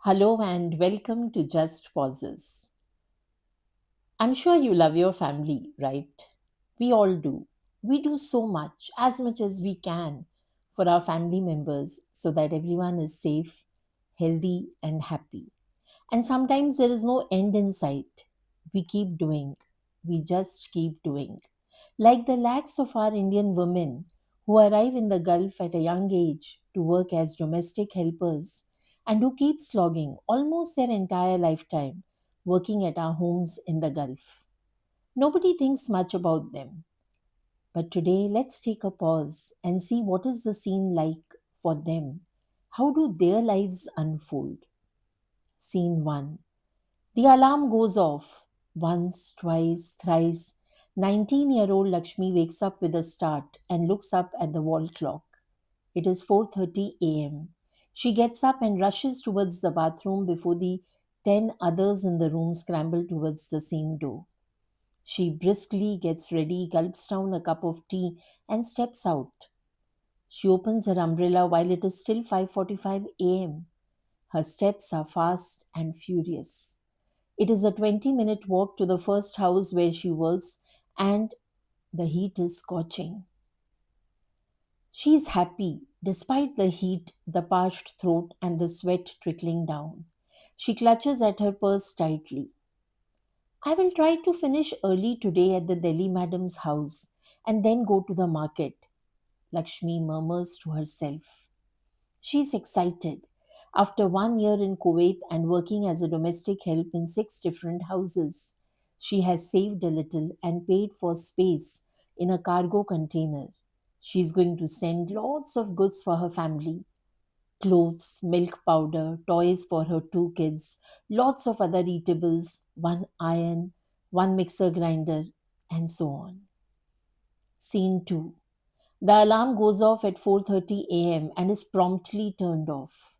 Hello and welcome to Just Pauses. I'm sure you love your family, right? We all do. We do so much as we can for our family members so that everyone is safe, healthy, and happy. And sometimes there is no end in sight. We keep doing. We just keep doing. Like the lakhs of our Indian women who arrive in the Gulf at a young age to work as domestic helpers and who keep slogging almost their entire lifetime working at our homes in the Gulf. Nobody thinks much about them. But today, let's take a pause and see what is the scene like for them. How do their lives unfold? Scene 1. The alarm goes off. Once, twice, thrice. 19-year-old Lakshmi wakes up with a start and looks up at the wall clock. It is 4:30 a.m. She gets up and rushes towards the bathroom before the 10 others in the room scramble towards the same door. She briskly gets ready, gulps down a cup of tea, and steps out. She opens her umbrella while it is still 5:45 a.m. Her steps are fast and furious. It is a 20-minute walk to the first house where she works, and the heat is scorching. She is happy, despite the heat, the parched throat, and the sweat trickling down. She clutches at her purse tightly. I will try to finish early today at the Delhi madam's house and then go to the market, Lakshmi murmurs to herself. She is excited. After 1 year in Kuwait and working as a domestic help in 6 different houses, she has saved a little and paid for space in a cargo container. She is going to send lots of goods for her family: clothes, milk powder, toys for her 2 kids, lots of other eatables, one iron, one mixer grinder, and so on. Scene 2. The alarm goes off at 4:30 a.m. and is promptly turned off.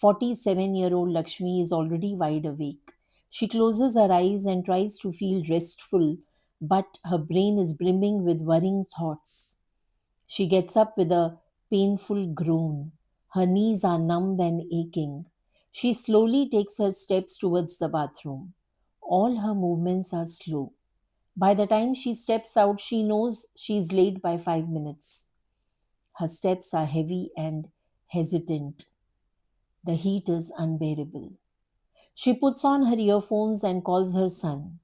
47-year-old Lakshmi is already wide awake. She closes her eyes and tries to feel restful, but her brain is brimming with worrying thoughts. She gets up with a painful groan. Her knees are numb and aching. She slowly takes her steps towards the bathroom. All her movements are slow. By the time she steps out, she knows she is late by 5 minutes. Her steps are heavy and hesitant. The heat is unbearable. She puts on her earphones and calls her son.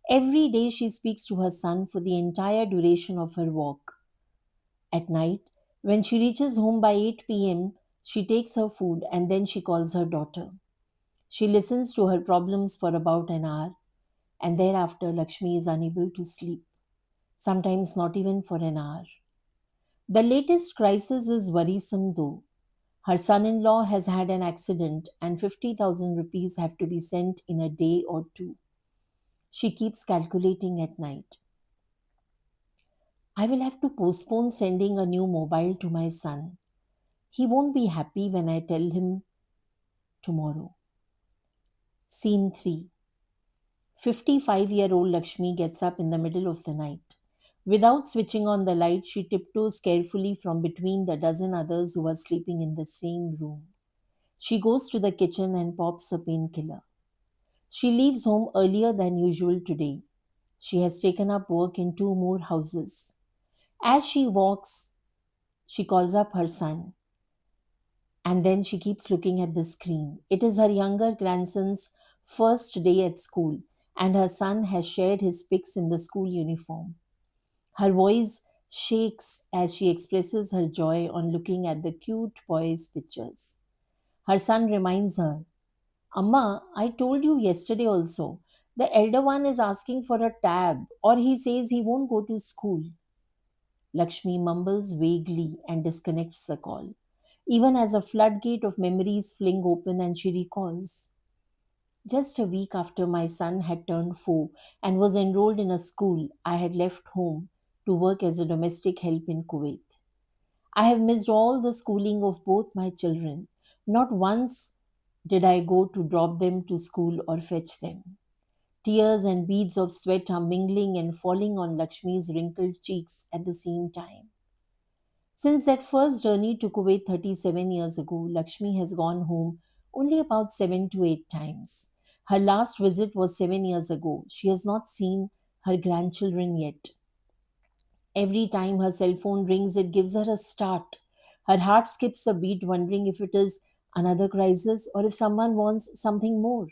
Every day she speaks to her son for the entire duration of her walk. At night, when she reaches home by 8 p.m., she takes her food and then she calls her daughter. She listens to her problems for about an hour, and thereafter Lakshmi is unable to sleep, sometimes not even for an hour. The latest crisis is worrisome though. Her son in law has had an accident and 50,000 rupees have to be sent in a day or two. She keeps calculating at night. I will have to postpone sending a new mobile to my son. He won't be happy when I tell him tomorrow. Scene 3. 55-year-old Lakshmi gets up in the middle of the night. Without switching on the light, she tiptoes carefully from between the dozen others who are sleeping in the same room. She goes to the kitchen and pops a painkiller. She leaves home earlier than usual today. She has taken up work in 2 more houses. As she walks, she calls up her son, and then she keeps looking at the screen. It is her younger grandson's first day at school, and her son has shared his pics in the school uniform. Her voice shakes as she expresses her joy on looking at the cute boy's pictures. Her son reminds her, Amma, I told you yesterday also. The elder one is asking for a tab, or he says he won't go to school. Lakshmi mumbles vaguely and disconnects the call, even as a floodgate of memories fling open and she recalls. Just a week after my son had turned 4 and was enrolled in a school, I had left home to work as a domestic help in Kuwait. I have missed all the schooling of both my children. Not once did I go to drop them to school or fetch them. Tears and beads of sweat are mingling and falling on Lakshmi's wrinkled cheeks at the same time. Since that first journey to Kuwait 37 years ago, Lakshmi has gone home Only about 7 to 8 times. Her last visit was 7 years ago. She has not seen her grandchildren yet. Every time her cell phone rings, it gives her a start. Her heart skips a beat, wondering if it is another crisis or if someone wants something more.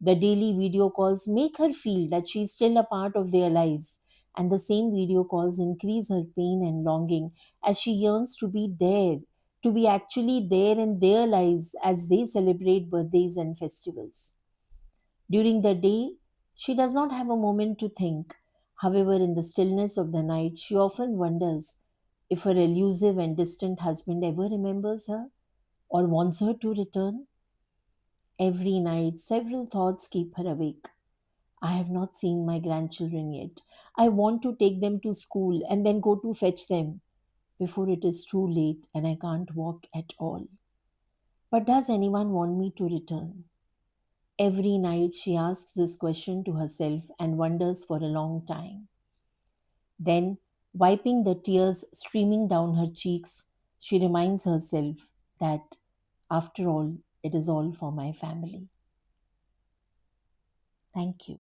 The daily video calls make her feel that she is still a part of their lives, and the same video calls increase her pain and longing as she yearns to be there, to be actually there in their lives as they celebrate birthdays and festivals. During the day, she does not have a moment to think. However, in the stillness of the night, she often wonders if her elusive and distant husband ever remembers her or wants her to return. Every night, several thoughts keep her awake. I have not seen my grandchildren yet. I want to take them to school and then go to fetch them before it is too late and I can't walk at all. But does anyone want me to return? Every night she asks this question to herself and wonders for a long time. Then, wiping the tears streaming down her cheeks, she reminds herself that, after all, it is all for my family. Thank you.